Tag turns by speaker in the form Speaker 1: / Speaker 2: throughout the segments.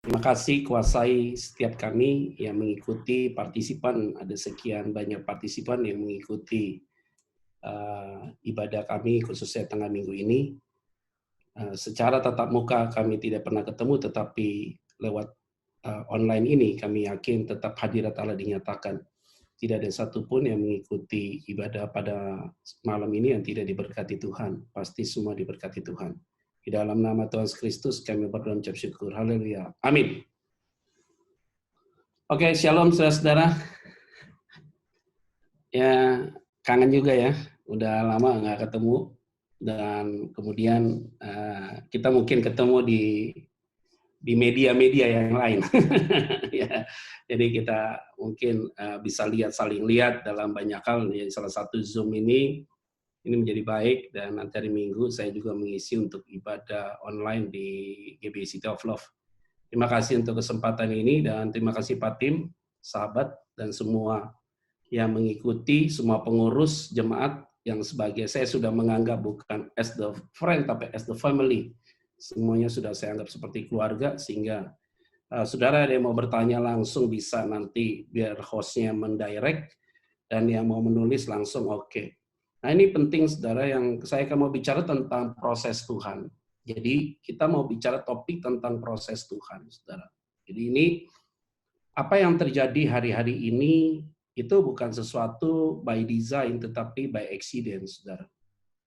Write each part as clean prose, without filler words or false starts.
Speaker 1: Terima kasih kuasai setiap kami yang mengikuti partisipan, ada sekian banyak partisipan yang mengikuti ibadah kami khususnya tengah minggu ini. Secara tatap muka kami tidak pernah ketemu, tetapi lewat online ini kami yakin tetap hadirat Allah dinyatakan. Tidak ada satupun yang mengikuti ibadah pada malam ini yang tidak diberkati Tuhan. Pasti semua diberkati Tuhan. Di dalam nama Tuhan Yesus Kristus kami berdoa ucap syukur. Haleluya. Amin. Oke, shalom saudara-saudara. Ya, kangen juga ya. Udah lama nggak ketemu. Dan kemudian kita mungkin ketemu di media-media yang lain. Ya, jadi kita mungkin bisa saling lihat dalam banyak hal. Jadi salah satu Zoom ini menjadi baik, dan nanti hari Minggu saya juga mengisi untuk ibadah online di GBI City of Love. Terima kasih untuk kesempatan ini, dan terima kasih Pak Tim, sahabat, dan semua yang mengikuti, semua pengurus jemaat yang sebagai saya sudah menganggap bukan as the friend, tapi as the family. Semuanya sudah saya anggap seperti keluarga, sehingga saudara yang mau bertanya langsung bisa nanti biar hostnya mendirect, dan yang mau menulis langsung oke. Nah ini penting saudara, yang saya akan mau bicara tentang proses Tuhan. Jadi kita mau bicara topik tentang proses Tuhan, saudara. Jadi ini apa yang terjadi hari-hari ini itu bukan sesuatu by design, tetapi by accident, saudara.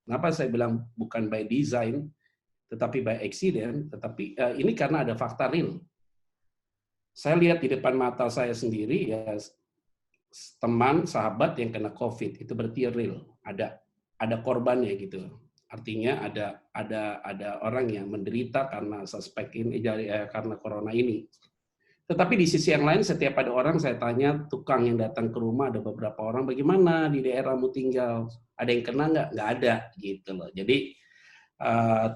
Speaker 1: Kenapa saya bilang bukan by design, tetapi by accident? Tetapi ini karena ada fakta real. Saya lihat di depan mata saya sendiri ya, teman, sahabat yang kena COVID, itu berarti real. Ada korbannya gitu. Artinya ada orang yang menderita karena suspek ini, karena corona ini. Tetapi di sisi yang lain, setiap ada orang saya tanya, tukang yang datang ke rumah, ada beberapa orang, bagaimana di daerahmu tinggal? Ada yang kena nggak? Nggak ada, gitu loh. Jadi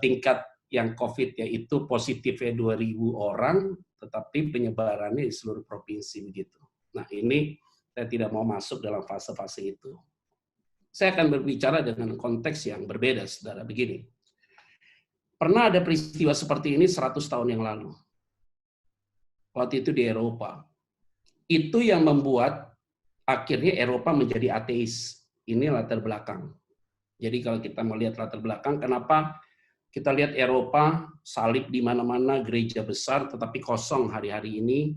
Speaker 1: tingkat yang COVID yaitu positifnya 2.000 orang, tetapi penyebarannya di seluruh provinsi begitu. Nah ini saya tidak mau masuk dalam fase-fase itu. Saya akan berbicara dengan konteks yang berbeda, saudara. Begini, pernah ada peristiwa seperti ini 100 tahun yang lalu. Waktu itu di Eropa. Itu yang membuat akhirnya Eropa menjadi ateis. Ini latar belakang. Jadi kalau kita melihat latar belakang, kenapa kita lihat Eropa salib di mana-mana, gereja besar, tetapi kosong hari-hari ini?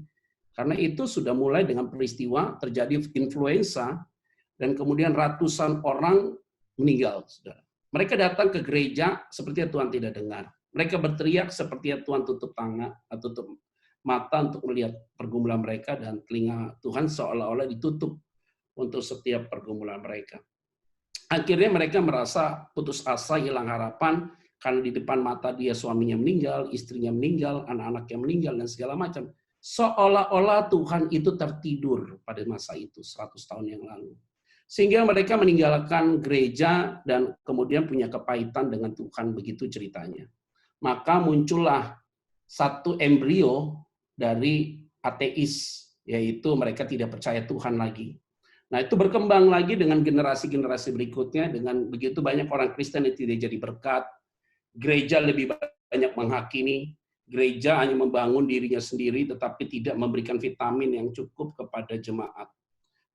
Speaker 1: Karena itu sudah mulai dengan peristiwa terjadi influenza, dan kemudian ratusan orang meninggal. Saudara. Mereka datang ke gereja sepertinya Tuhan tidak dengar. Mereka berteriak sepertinya Tuhan tutup tangan, tutup mata untuk melihat pergumulan mereka, dan telinga Tuhan seolah-olah ditutup untuk setiap pergumulan mereka. Akhirnya mereka merasa putus asa, hilang harapan, karena di depan mata dia suaminya meninggal, istrinya meninggal, anak-anaknya meninggal, dan segala macam. Seolah-olah Tuhan itu tertidur pada masa itu, 100 tahun yang lalu. Sehingga mereka meninggalkan gereja dan kemudian punya kepahitan dengan Tuhan, begitu ceritanya. Maka muncullah satu embrio dari ateis, yaitu mereka tidak percaya Tuhan lagi. Nah itu berkembang lagi dengan generasi-generasi berikutnya, dengan begitu banyak orang Kristen yang tidak jadi berkat, gereja lebih banyak menghakimi, gereja hanya membangun dirinya sendiri tetapi tidak memberikan vitamin yang cukup kepada jemaat.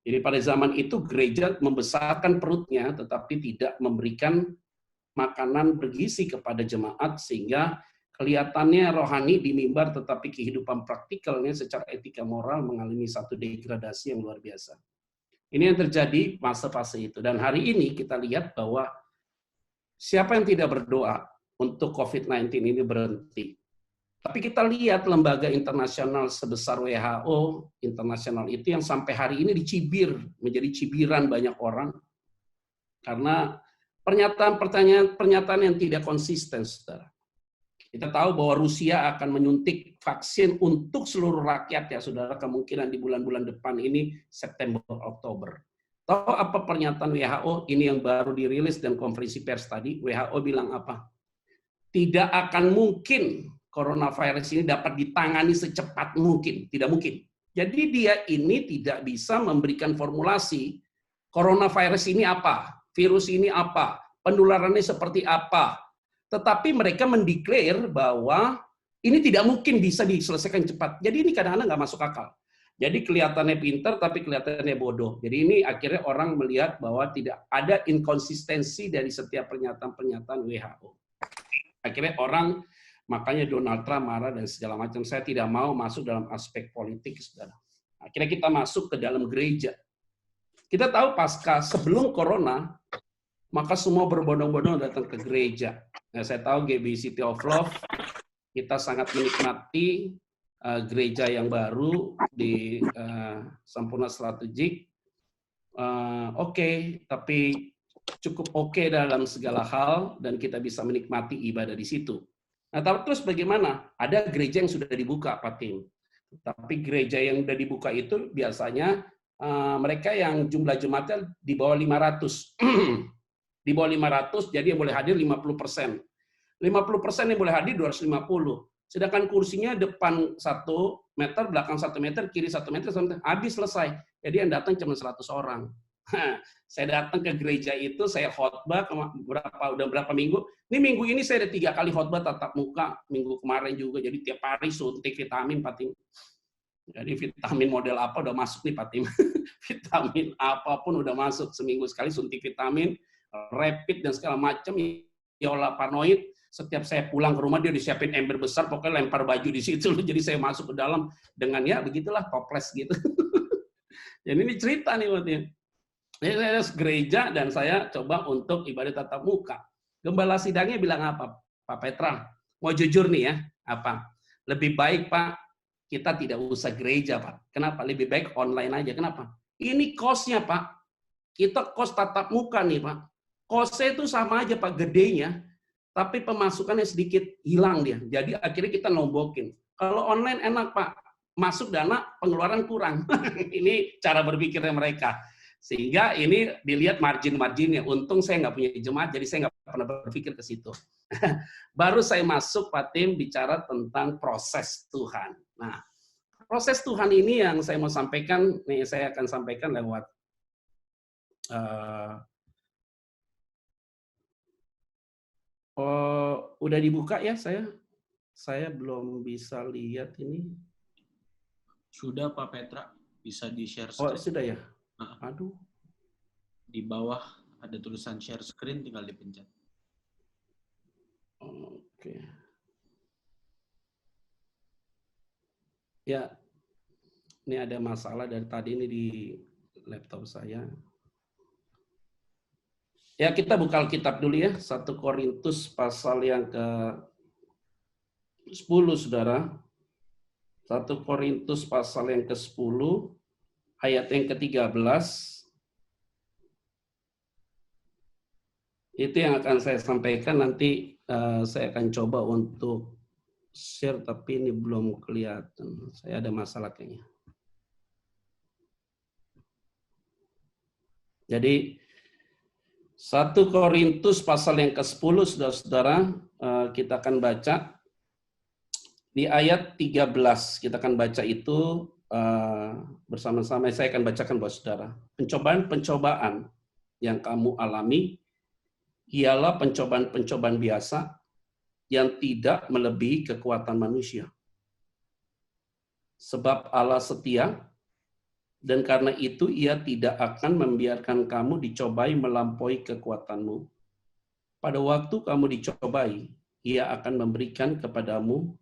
Speaker 1: Jadi pada zaman itu gereja membesarkan perutnya tetapi tidak memberikan makanan bergizi kepada jemaat, sehingga kelihatannya rohani di mimbar tetapi kehidupan praktikalnya secara etika moral mengalami satu degradasi yang luar biasa. Ini yang terjadi masa fase itu. Dan hari ini kita lihat bahwa siapa yang tidak berdoa untuk COVID-19 ini berhenti. Tapi kita lihat lembaga internasional sebesar WHO internasional itu yang sampai hari ini dicibir, menjadi cibiran banyak orang karena pernyataan yang tidak konsisten, saudara. Kita tahu bahwa Rusia akan menyuntik vaksin untuk seluruh rakyat ya, saudara, kemungkinan di bulan-bulan depan ini September, Oktober. Tahu apa pernyataan WHO ini yang baru dirilis dan konferensi pers tadi? WHO bilang apa? Tidak akan mungkin coronavirus ini dapat ditangani secepat mungkin, tidak mungkin. Jadi dia ini tidak bisa memberikan formulasi coronavirus ini apa, virus ini apa, penularannya seperti apa. Tetapi mereka mendeklar bahwa Ini tidak mungkin bisa diselesaikan cepat. Jadi ini kadang-kadang nggak masuk akal. Jadi kelihatannya pintar tapi kelihatannya bodoh. Jadi ini akhirnya orang melihat bahwa tidak ada inkonsistensi dari setiap pernyataan-pernyataan WHO. Akhirnya orang, makanya Donald Trump marah dan segala macam. Saya tidak mau masuk dalam aspek politik, saudara. Akhirnya kita masuk ke dalam gereja. Kita tahu pasca sebelum corona, maka semua berbondong-bondong datang ke gereja. Nah, saya tahu GB City of Love, kita sangat menikmati gereja yang baru di Sampurna Strategik. Oke, tapi cukup oke dalam segala hal dan kita bisa menikmati ibadah di situ. Nah, terus bagaimana? Ada gereja yang sudah dibuka, Pak Tim. Tapi gereja yang sudah dibuka itu biasanya mereka yang jumlah jemaatnya di bawah 500. Di bawah 500, jadi yang boleh hadir 50%. 50% yang boleh hadir 250. Sedangkan kursinya depan 1 meter, belakang 1 meter, kiri 1 meter, habis selesai. Jadi yang datang cuma 100 orang. Saya datang ke gereja itu, saya khotbah udah berapa minggu. Ini minggu ini saya ada 3 kali khotbah tatap muka, minggu kemarin juga. Jadi tiap hari suntik vitamin, Pak Tim. Jadi vitamin model apa udah masuk nih Pak Tim. Vitamin apapun udah masuk, seminggu sekali suntik vitamin, rapid dan segala macam. Yola paranoid. Setiap saya pulang ke rumah dia disiapin ember besar, pokoknya lempar baju di situ. Jadi saya masuk ke dalam dengan ya begitulah toples gitu. Jadi ini cerita nih Pak Tim. Jadi saya gereja dan saya coba untuk ibadah tatap muka. Gembala sidangnya bilang apa, Pak Petra? Mau jujur nih ya, apa? Lebih baik Pak, kita tidak usah gereja Pak. Kenapa? Lebih baik online aja. Kenapa? Ini kosnya Pak. Kita kos tatap muka nih Pak. Kosnya itu sama aja Pak, gedenya. Tapi pemasukannya sedikit hilang dia. Jadi akhirnya kita nombokin. Kalau online enak Pak, masuk dana, pengeluaran kurang. Ini cara berpikirnya mereka. Sehingga ini dilihat margin-marginnya. Untung saya nggak punya jemaat, jadi saya nggak pernah berpikir ke situ. Baru saya masuk, Pak Tim, bicara tentang proses Tuhan. Nah, proses Tuhan ini yang saya mau sampaikan, nih saya akan sampaikan lewat udah dibuka ya saya belum bisa lihat ini.
Speaker 2: Sudah Pak Petra, bisa di-share
Speaker 1: screen. Oh, sudah ya? Aduh.
Speaker 2: Di bawah ada tulisan share screen, tinggal dipencet.
Speaker 1: Oke. Ya, ini ada masalah dari tadi ini di laptop saya. Ya, kita buka Alkitab dulu ya. 1 Korintus pasal yang ke-10, Saudara. 1 Korintus pasal yang ke-10, ayat yang ke-13. Itu yang akan saya sampaikan. Nanti saya akan coba untuk share, tapi ini belum kelihatan. Saya ada masalah kayaknya. Jadi, 1 Korintus pasal yang ke-10, saudara-saudara, kita akan baca di ayat 13. Kita akan baca itu bersama-sama. Saya akan bacakan buat saudara. Pencobaan-pencobaan yang kamu alami ialah pencobaan-pencobaan biasa yang tidak melebihi kekuatan manusia. Sebab Allah setia, dan karena itu ia tidak akan membiarkan kamu dicobai melampaui kekuatanmu. Pada waktu kamu dicobai, ia akan memberikan kepadamu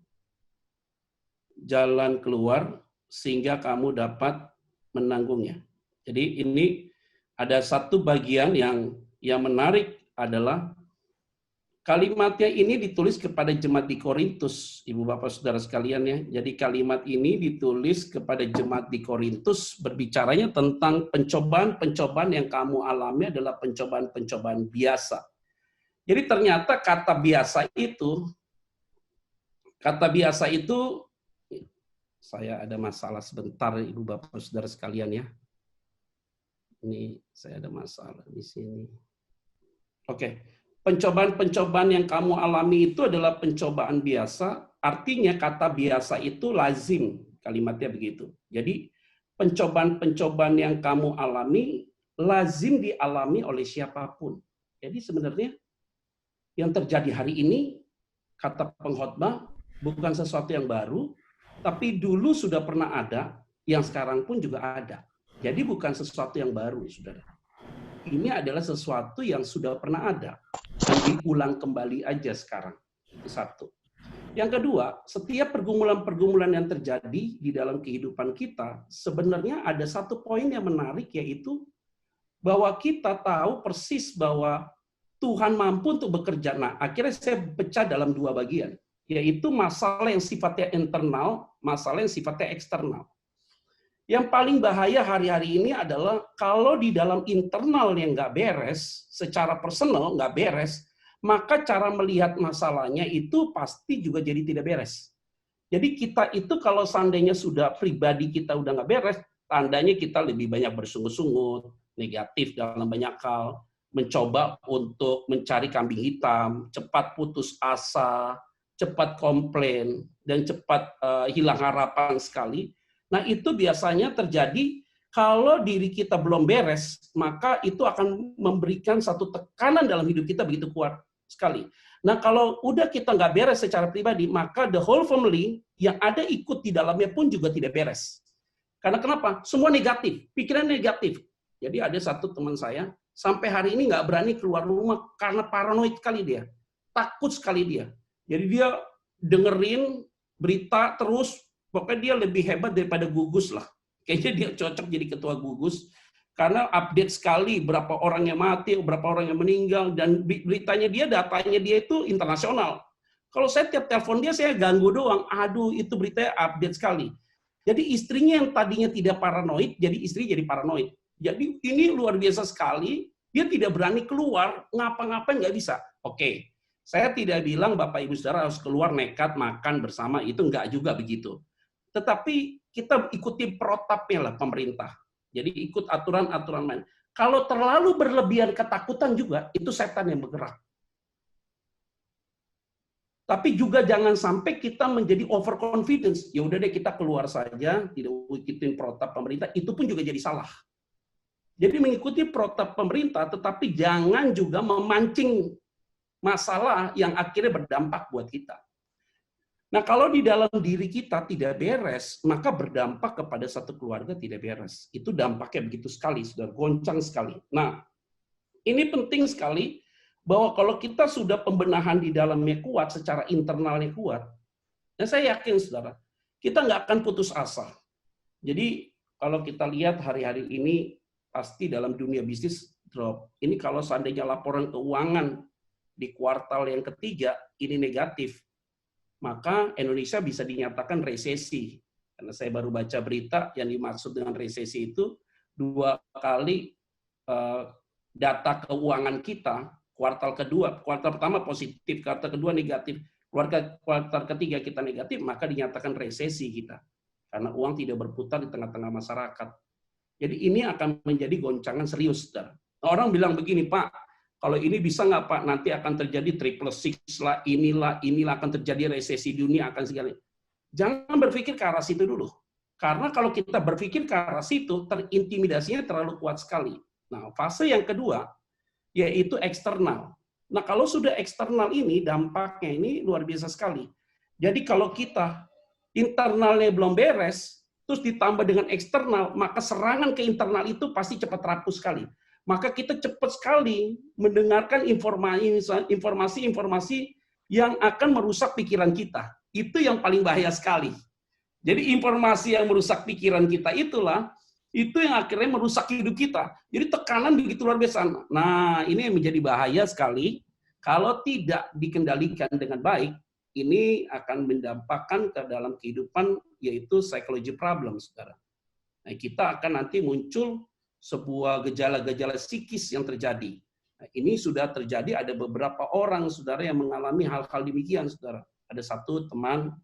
Speaker 1: jalan keluar sehingga kamu dapat menanggungnya. Jadi ini ada satu bagian yang menarik adalah kalimatnya ini ditulis kepada jemaat di Korintus, Ibu Bapak Saudara sekalian ya. Jadi kalimat ini ditulis kepada jemaat di Korintus, berbicaranya tentang pencobaan-pencobaan yang kamu alami adalah pencobaan-pencobaan biasa. Jadi ternyata kata biasa itu, saya ada masalah sebentar Ibu Bapak Saudara sekalian ya. Ini saya ada masalah di sini. Oke. Pencobaan-pencobaan yang kamu alami itu adalah pencobaan biasa, artinya kata biasa itu lazim, kalimatnya begitu. Jadi pencobaan-pencobaan yang kamu alami lazim dialami oleh siapapun. Jadi sebenarnya yang terjadi hari ini, kata pengkhotbah, bukan sesuatu yang baru, tapi dulu sudah pernah ada, yang sekarang pun juga ada. Jadi bukan sesuatu yang baru, saudara. Ini adalah sesuatu yang sudah pernah ada dan diulang kembali aja sekarang. Itu satu. Yang kedua, setiap pergumulan-pergumulan yang terjadi di dalam kehidupan kita, sebenarnya ada satu poin yang menarik, yaitu bahwa kita tahu persis bahwa Tuhan mampu untuk bekerja. Nah, akhirnya saya pecah dalam dua bagian, yaitu masalah yang sifatnya internal, masalah yang sifatnya eksternal. Yang paling bahaya hari-hari ini adalah kalau di dalam internal yang nggak beres, secara personal nggak beres, maka cara melihat masalahnya itu pasti juga jadi tidak beres. Jadi kita itu kalau seandainya sudah pribadi kita udah nggak beres, tandanya kita lebih banyak bersungut-sungut, negatif dalam banyak hal, mencoba untuk mencari kambing hitam, cepat putus asa, cepat komplain, dan cepat hilang harapan sekali. Nah, itu biasanya terjadi kalau diri kita belum beres, maka itu akan memberikan satu tekanan dalam hidup kita begitu kuat sekali. Nah, kalau udah kita nggak beres secara pribadi, maka the whole family yang ada ikut di dalamnya pun juga tidak beres. Karena kenapa? Semua negatif, pikiran negatif. Jadi ada satu teman saya, sampai hari ini nggak berani keluar rumah karena paranoid sekali dia. Takut sekali dia. Jadi dia dengerin berita terus, pokoknya dia lebih hebat daripada gugus lah. Kayaknya dia cocok jadi ketua gugus. Karena update sekali berapa orang yang mati, berapa orang yang meninggal, dan beritanya dia, datanya dia itu internasional. Kalau saya tiap telepon dia, saya ganggu doang. Aduh, itu beritanya update sekali. Jadi istrinya yang tadinya tidak paranoid, jadi istri jadi paranoid. Jadi ini luar biasa sekali, dia tidak berani keluar, ngapa-ngapain nggak bisa. Oke, saya tidak bilang Bapak Ibu Saudara harus keluar nekat makan bersama, itu nggak juga begitu. Tetapi kita ikuti protapnya lah pemerintah. Jadi ikut aturan-aturan main. Kalau terlalu berlebihan ketakutan juga, itu setan yang bergerak. Tapi juga jangan sampai kita menjadi overconfidence. Ya udah deh kita keluar saja, tidak ikutin protap pemerintah, itu pun juga jadi salah. Jadi mengikuti protap pemerintah, tetapi jangan juga memancing masalah yang akhirnya berdampak buat kita. Nah, kalau di dalam diri kita tidak beres, maka berdampak kepada satu keluarga tidak beres. Itu dampaknya begitu sekali, sudah goncang sekali. Nah, ini penting sekali bahwa kalau kita sudah pembenahan di dalamnya kuat, secara internalnya kuat, dan saya yakin, saudara, kita nggak akan putus asa. Jadi, kalau kita lihat hari-hari ini, pasti dalam dunia bisnis drop. Ini kalau seandainya laporan keuangan di kuartal yang ketiga, ini negatif, maka Indonesia bisa dinyatakan resesi. Karena saya baru baca berita yang dimaksud dengan resesi itu 2 kali data keuangan kita, kuartal kedua, kuartal pertama positif, kuartal kedua negatif, kuartal ketiga kita negatif, maka dinyatakan resesi kita. Karena uang tidak berputar di tengah-tengah masyarakat. Jadi ini akan menjadi goncangan serius, saudara. Orang bilang begini, Pak, kalau ini bisa nggak Pak, nanti akan terjadi triple six lah, inilah akan terjadi resesi dunia, akan segala. Jangan berpikir ke arah situ dulu. Karena kalau kita berpikir ke arah situ, terintimidasinya terlalu kuat sekali. Nah, fase yang kedua, yaitu eksternal. Nah, kalau sudah eksternal ini, dampaknya ini luar biasa sekali. Jadi kalau kita internalnya belum beres, terus ditambah dengan eksternal, maka serangan ke internal itu pasti cepat rapuh sekali. Maka kita cepat sekali mendengarkan informasi-informasi yang akan merusak pikiran kita. Itu yang paling bahaya sekali. Jadi informasi yang merusak pikiran kita itulah, itu yang akhirnya merusak hidup kita. Jadi tekanan begitu luar biasa. Nah, ini yang menjadi bahaya sekali. Kalau tidak dikendalikan dengan baik, ini akan mendampakkan ke dalam kehidupan, yaitu psychology problem, saudara. Nah, kita akan nanti muncul sebuah gejala-gejala psikis yang terjadi. Nah, ini sudah terjadi, ada beberapa orang, saudara, yang mengalami hal-hal demikian, saudara. Ada satu teman,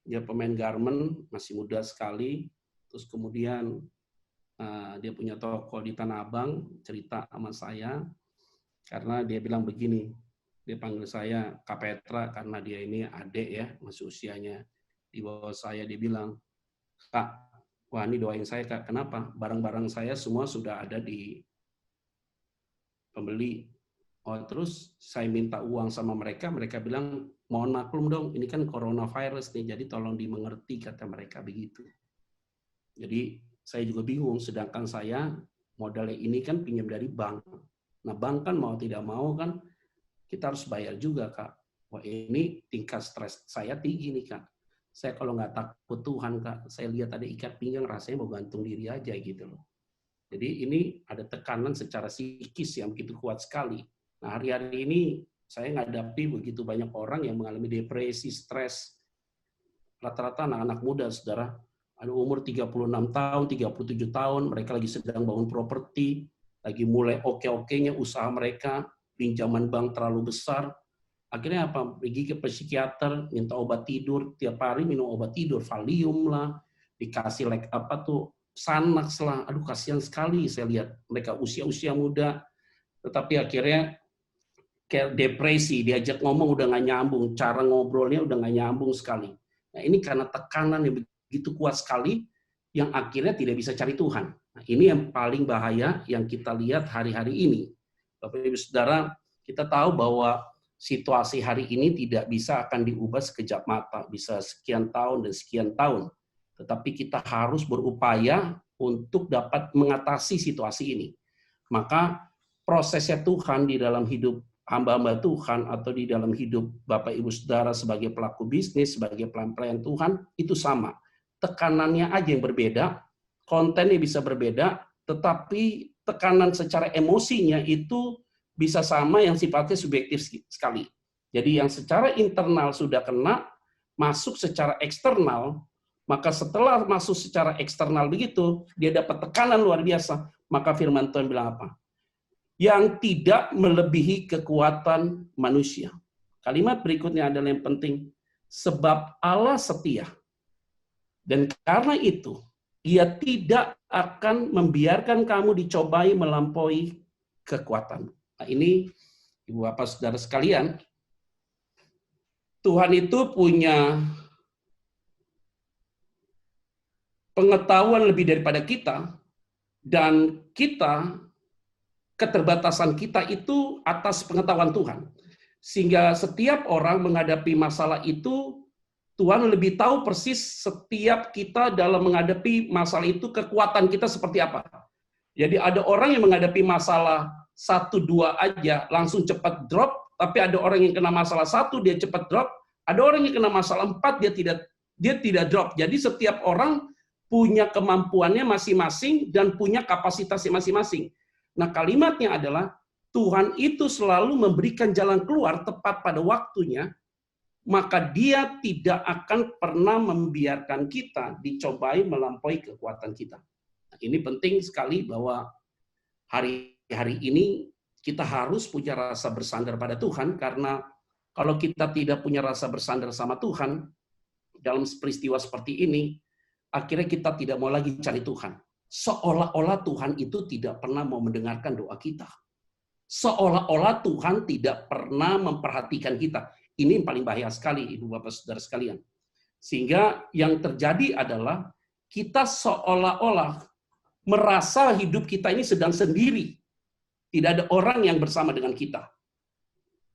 Speaker 1: dia pemain garmen, masih muda sekali, terus kemudian dia punya toko di Tanah Abang, cerita sama saya, karena dia bilang begini, dia panggil saya Kak Petra, karena dia ini adik ya, masih usianya di bawah saya, dia bilang, Kak, wah ini doain saya Kak, kenapa? Barang-barang saya semua sudah ada di pembeli. Oh, terus saya minta uang sama mereka, mereka bilang mohon maklum dong, ini kan coronavirus nih, jadi tolong dimengerti, kata mereka begitu. Jadi saya juga bingung, sedangkan saya modalnya ini kan pinjam dari bank. Nah bank kan mau tidak mau kan kita harus bayar juga, Kak. Wah ini tingkat stres saya tinggi nih, Kak. Saya kalau nggak takut Tuhan, Kak, saya lihat ada ikat pinggang, rasanya mau gantung diri aja gitu loh. Jadi ini ada tekanan secara psikis yang begitu kuat sekali. Nah hari-hari ini saya menghadapi begitu banyak orang yang mengalami depresi, stres. Rata-rata anak-anak muda, saudara, ada umur 36 tahun, 37 tahun, mereka lagi sedang bangun properti, lagi mulai oke-okenya usaha mereka, pinjaman bank terlalu besar. Akhirnya apa? Pergi ke psikiater, minta obat tidur, tiap hari minum obat tidur, Valium lah, dikasih Xanax lah. Aduh kasihan sekali saya lihat mereka usia-usia muda, tetapi akhirnya kayak depresi, diajak ngomong udah nggak nyambung, cara ngobrolnya udah nggak nyambung sekali. Nah ini karena tekanan yang begitu kuat sekali, yang akhirnya tidak bisa cari Tuhan. Nah ini yang paling bahaya yang kita lihat hari-hari ini. Bapak Ibu Saudara, kita tahu bahwa situasi hari ini tidak bisa akan diubah sekejap mata, bisa sekian tahun dan sekian tahun. Tetapi kita harus berupaya untuk dapat mengatasi situasi ini. Maka prosesnya Tuhan di dalam hidup hamba-hamba Tuhan atau di dalam hidup Bapak Ibu Saudara sebagai pelaku bisnis, sebagai pelayan Tuhan, itu sama. Tekanannya aja yang berbeda, kontennya bisa berbeda, tetapi tekanan secara emosinya itu bisa sama yang sifatnya subjektif sekali. Jadi yang secara internal sudah kena, masuk secara eksternal, maka setelah masuk secara eksternal begitu, dia dapat tekanan luar biasa. Maka firman Tuhan bilang apa? Yang tidak melebihi kekuatan manusia. Kalimat berikutnya adalah yang penting. Sebab Allah setia. Dan karena itu, Ia tidak akan membiarkan kamu dicobai melampaui kekuatan. Nah ini, Ibu Bapak Saudara sekalian, Tuhan itu punya pengetahuan lebih daripada kita, dan keterbatasan kita itu atas pengetahuan Tuhan. Sehingga setiap orang menghadapi masalah itu, Tuhan lebih tahu persis setiap kita dalam menghadapi masalah itu, kekuatan kita seperti apa. Jadi ada orang yang menghadapi masalah 1-2 aja, langsung cepat drop, tapi ada orang yang kena masalah 1, dia cepat drop, ada orang yang kena masalah 4, dia tidak drop. Jadi setiap orang punya kemampuannya masing-masing dan punya kapasitasnya masing-masing. Nah kalimatnya adalah, Tuhan itu selalu memberikan jalan keluar tepat pada waktunya, maka Dia tidak akan pernah membiarkan kita dicobai melampaui kekuatan kita. Nah, ini penting sekali bahwa hari-hari ini kita harus punya rasa bersandar pada Tuhan, karena kalau kita tidak punya rasa bersandar sama Tuhan, dalam peristiwa seperti ini, akhirnya kita tidak mau lagi cari Tuhan. Seolah-olah Tuhan itu tidak pernah mau mendengarkan doa kita. Seolah-olah Tuhan tidak pernah memperhatikan kita. Ini yang paling bahaya sekali, Ibu Bapak Saudara sekalian. Sehingga yang terjadi adalah kita seolah-olah merasa hidup kita ini sedang sendiri. Tidak ada orang yang bersama dengan kita.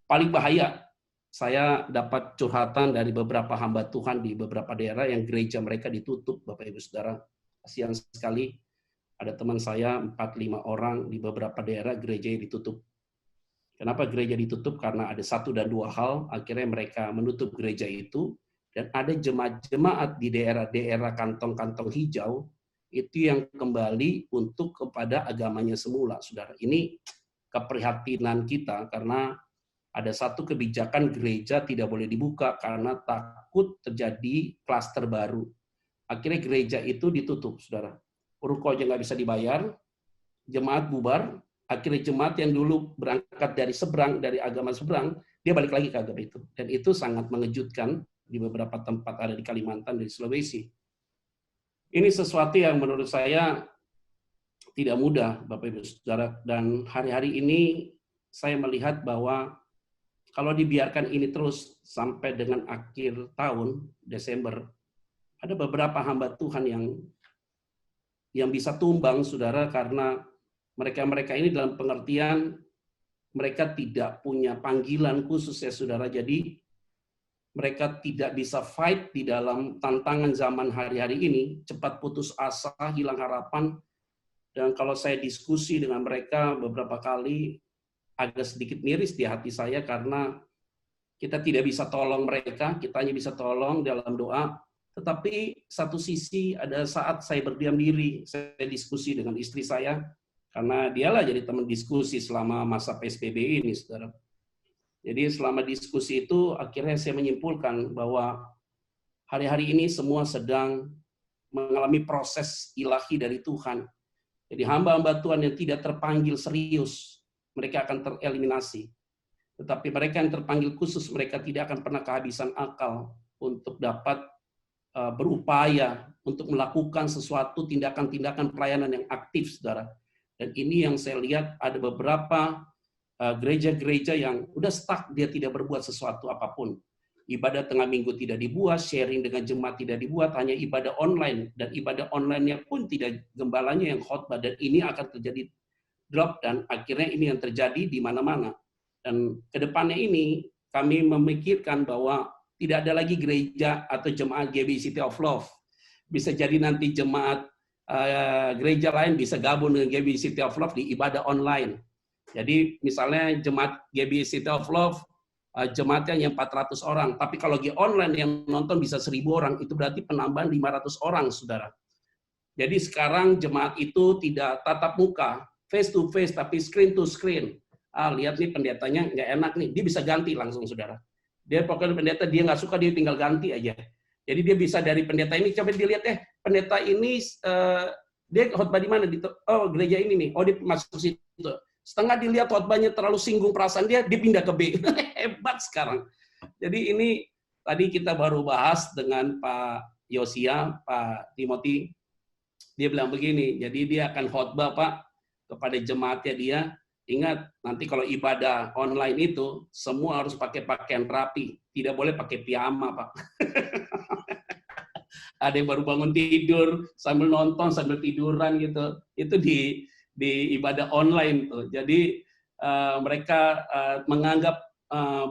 Speaker 1: Paling bahaya, saya dapat curhatan dari beberapa hamba Tuhan di beberapa daerah yang gereja mereka ditutup, Bapak Ibu Saudara. Kasihan sekali. Ada teman saya 4-5 orang di beberapa daerah gerejanya ditutup. Kenapa gereja ditutup? Karena ada 1 dan 2 hal, akhirnya mereka menutup gereja itu, dan ada jemaat-jemaat di daerah-daerah kantong-kantong hijau, itu yang kembali untuk kepada agamanya semula, saudara. Ini keprihatinan kita, karena ada satu kebijakan gereja tidak boleh dibuka, karena takut terjadi klaster baru. Akhirnya gereja itu ditutup, saudara. Ruko aja nggak bisa dibayar, jemaat bubar, akhirnya jemaat yang dulu berangkat dari seberang, dari agama seberang, dia balik lagi ke agama itu. Dan itu sangat mengejutkan di beberapa tempat ada di Kalimantan, di Sulawesi. Ini sesuatu yang menurut saya tidak mudah, Bapak Ibu Saudara. Dan hari-hari ini saya melihat bahwa kalau dibiarkan ini terus sampai dengan akhir tahun, Desember, ada beberapa hamba Tuhan yang bisa tumbang, saudara, karena mereka ini dalam pengertian mereka tidak punya panggilan khusus ya, saudara. Jadi mereka tidak bisa fight di dalam tantangan zaman hari-hari ini, cepat putus asa, hilang harapan. Dan kalau saya diskusi dengan mereka beberapa kali, agak sedikit miris di hati saya karena kita tidak bisa tolong mereka, kita hanya bisa tolong dalam doa. Tetapi satu sisi ada saat saya berdiam diri, saya diskusi dengan istri saya, karena dialah jadi teman diskusi selama masa PSBB ini, saudara. Jadi selama diskusi itu akhirnya saya menyimpulkan bahwa hari-hari ini semua sedang mengalami proses ilahi dari Tuhan. Jadi hamba-hamba Tuhan yang tidak terpanggil serius, mereka akan tereliminasi. Tetapi mereka yang terpanggil khusus, mereka tidak akan pernah kehabisan akal untuk dapat berupaya untuk melakukan sesuatu tindakan-tindakan pelayanan yang aktif, saudara. Dan ini yang saya lihat ada beberapa gereja-gereja yang udah stuck, dia tidak berbuat sesuatu apapun. Ibadah tengah minggu tidak dibuat, sharing dengan jemaat tidak dibuat, hanya ibadah online. Dan ibadah online-nya pun tidak gembalanya yang khotbah. Dan ini akan terjadi drop, dan akhirnya ini yang terjadi di mana-mana. Dan kedepannya ini kami memikirkan bahwa tidak ada lagi gereja atau jemaat GBI City of Love. Bisa jadi nanti jemaat gereja lain bisa gabung dengan GBI City of Love di ibadah online. Jadi misalnya jemaat GBI City of Love, jemaatnya yang 400 orang. Tapi kalau di online yang nonton bisa 1.000 orang, itu berarti penambahan 500 orang, saudara. Jadi sekarang jemaat itu tidak tatap muka, face to face, tapi screen to screen. Lihat nih pendetanya nggak enak nih, dia bisa ganti langsung, saudara. Dia pokoknya pendeta dia nggak suka, dia tinggal ganti aja. Jadi dia bisa dari pendeta ini, coba dilihat pendeta ini dia khotbah di mana? Oh gereja ini nih, oh dia masuk situ. Setengah dilihat khotbahnya terlalu singgung perasaan dia pindah ke B. Hebat sekarang. Jadi ini tadi kita baru bahas dengan Pak Yosia, Pak Timothy. Dia bilang begini, jadi dia akan khotbah Pak kepada jemaatnya dia. Ingat, nanti kalau ibadah online itu, semua harus pakai pakaian rapi. Tidak boleh pakai piyama, Pak. Ada yang baru bangun tidur, sambil nonton, sambil tiduran gitu. Itu di ibadah online tuh. Jadi mereka menganggap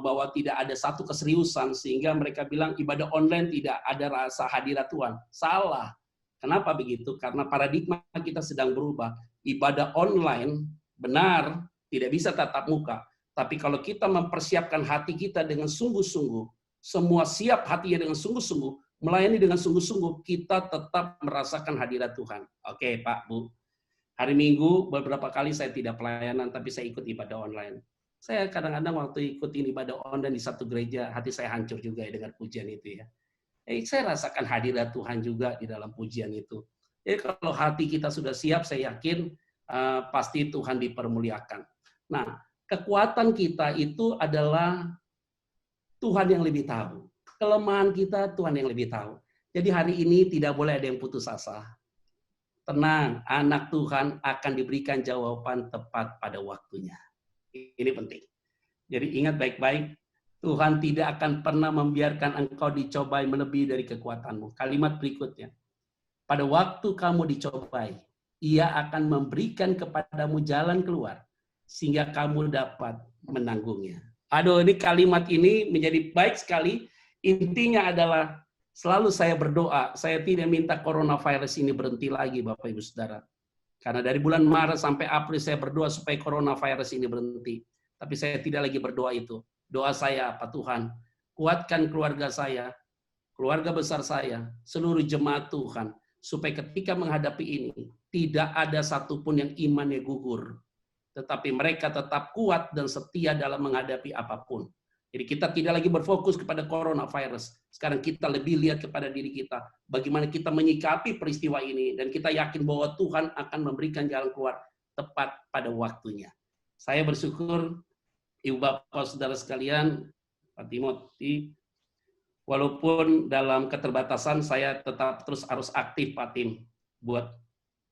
Speaker 1: bahwa tidak ada satu keseriusan, sehingga mereka bilang ibadah online tidak ada rasa hadirat Tuhan. Salah. Kenapa begitu? Karena paradigma kita sedang berubah. Ibadah online benar, tidak bisa tatap muka. Tapi kalau kita mempersiapkan hati kita dengan sungguh-sungguh, semua siap hatinya dengan sungguh-sungguh, melayani dengan sungguh-sungguh, kita tetap merasakan hadirat Tuhan. Oke, Pak, Bu. Hari Minggu beberapa kali saya tidak pelayanan, tapi saya ikut ibadah online. Saya kadang-kadang waktu ikutin ibadah online di satu gereja, hati saya hancur juga ya dengan pujian itu ya. Saya rasakan hadirat Tuhan juga di dalam pujian itu. Jadi kalau hati kita sudah siap, saya yakin pasti Tuhan dipermuliakan. Nah, kekuatan kita itu adalah Tuhan yang lebih tahu. Kelemahan kita Tuhan yang lebih tahu. Jadi hari ini tidak boleh ada yang putus asa. Tenang, anak Tuhan akan diberikan jawaban tepat pada waktunya. Ini penting. Jadi ingat baik-baik, Tuhan tidak akan pernah membiarkan engkau dicobai melebihi dari kekuatanmu. Kalimat berikutnya, pada waktu kamu dicobai, Ia akan memberikan kepadamu jalan keluar, sehingga kamu dapat menanggungnya. Aduh, ini kalimat ini menjadi baik sekali. Intinya adalah selalu saya berdoa, saya tidak minta coronavirus ini berhenti lagi, Bapak Ibu Saudara. Karena dari bulan Maret sampai April saya berdoa supaya coronavirus ini berhenti. Tapi saya tidak lagi berdoa itu. Doa saya apa? Tuhan, kuatkan keluarga saya, keluarga besar saya, seluruh jemaat Tuhan, supaya ketika menghadapi ini, tidak ada satupun yang imannya gugur. Tetapi mereka tetap kuat dan setia dalam menghadapi apapun. Jadi kita tidak lagi berfokus kepada coronavirus. Sekarang kita lebih lihat kepada diri kita. Bagaimana kita menyikapi peristiwa ini. Dan kita yakin bahwa Tuhan akan memberikan jalan keluar tepat pada waktunya. Saya bersyukur, Ibu Bapak Saudara sekalian, Pak Timothy, walaupun dalam keterbatasan saya tetap terus harus aktif, Pak Tim. Buat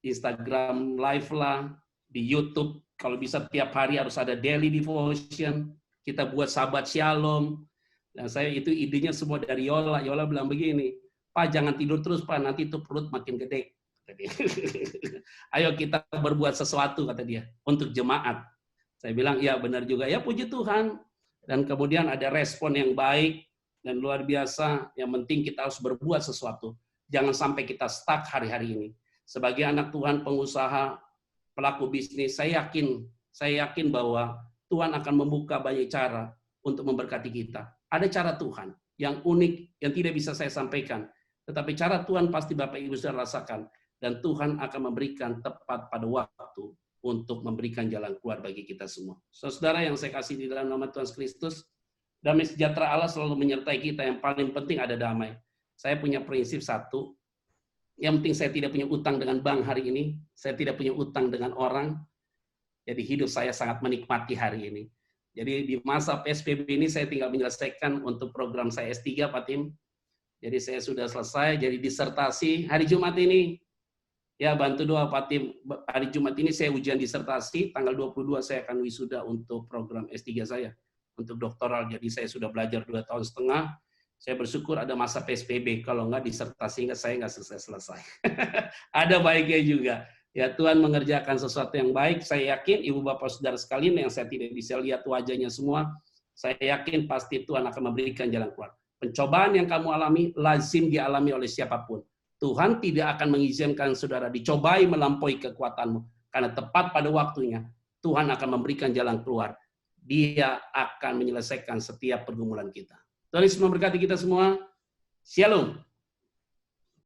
Speaker 1: Instagram live lah, di YouTube. Kalau bisa tiap hari harus ada daily devotion. Kita buat sahabat shalom. Dan saya itu idenya semua dari Yola. Yola bilang begini, Pak jangan tidur terus Pak, nanti itu perut makin gede. Ayo kita berbuat sesuatu, kata dia, untuk jemaat. Saya bilang, ya benar juga. Ya puji Tuhan. Dan kemudian ada respon yang baik. dan luar biasa. Yang penting kita harus berbuat sesuatu. Jangan sampai kita stuck hari-hari ini. Sebagai anak Tuhan, pengusaha, pelaku bisnis, saya yakin bahwa Tuhan akan membuka banyak cara untuk memberkati kita. Ada cara Tuhan yang unik, yang tidak bisa saya sampaikan. Tetapi cara Tuhan pasti Bapak Ibu sudah rasakan. Dan Tuhan akan memberikan tepat pada waktu untuk memberikan jalan keluar bagi kita semua. Saudara yang saya kasih di dalam nama Tuhan Kristus, damai sejahtera Allah selalu menyertai kita. Yang paling penting ada damai. Saya punya prinsip satu, yang penting saya tidak punya utang dengan bank hari ini, saya tidak punya utang dengan orang, jadi hidup saya sangat menikmati hari ini. Jadi di masa PSBB ini saya tinggal menyelesaikan untuk program saya S3, Pak Tim. Jadi saya sudah selesai, jadi disertasi hari Jumat ini. Ya, bantu doa Pak Tim. Hari Jumat ini saya ujian disertasi, tanggal 22 saya akan wisuda untuk program S3 saya, untuk doktoral. Jadi saya sudah belajar 2,5 tahun. Saya bersyukur ada masa PSBB, kalau enggak disertasi saya nggak selesai. Ada baiknya juga. Ya, Tuhan mengerjakan sesuatu yang baik. Saya yakin Ibu Bapak Saudara sekalian yang saya tidak bisa lihat wajahnya semua, saya yakin pasti Tuhan akan memberikan jalan keluar. Pencobaan yang kamu alami lazim dialami oleh siapapun. Tuhan tidak akan mengizinkan saudara dicobai melampaui kekuatanmu. Karena tepat pada waktunya, Tuhan akan memberikan jalan keluar. Dia akan menyelesaikan setiap pergumulan kita. Tuhan Yesus memberkati kita semua. Shalom.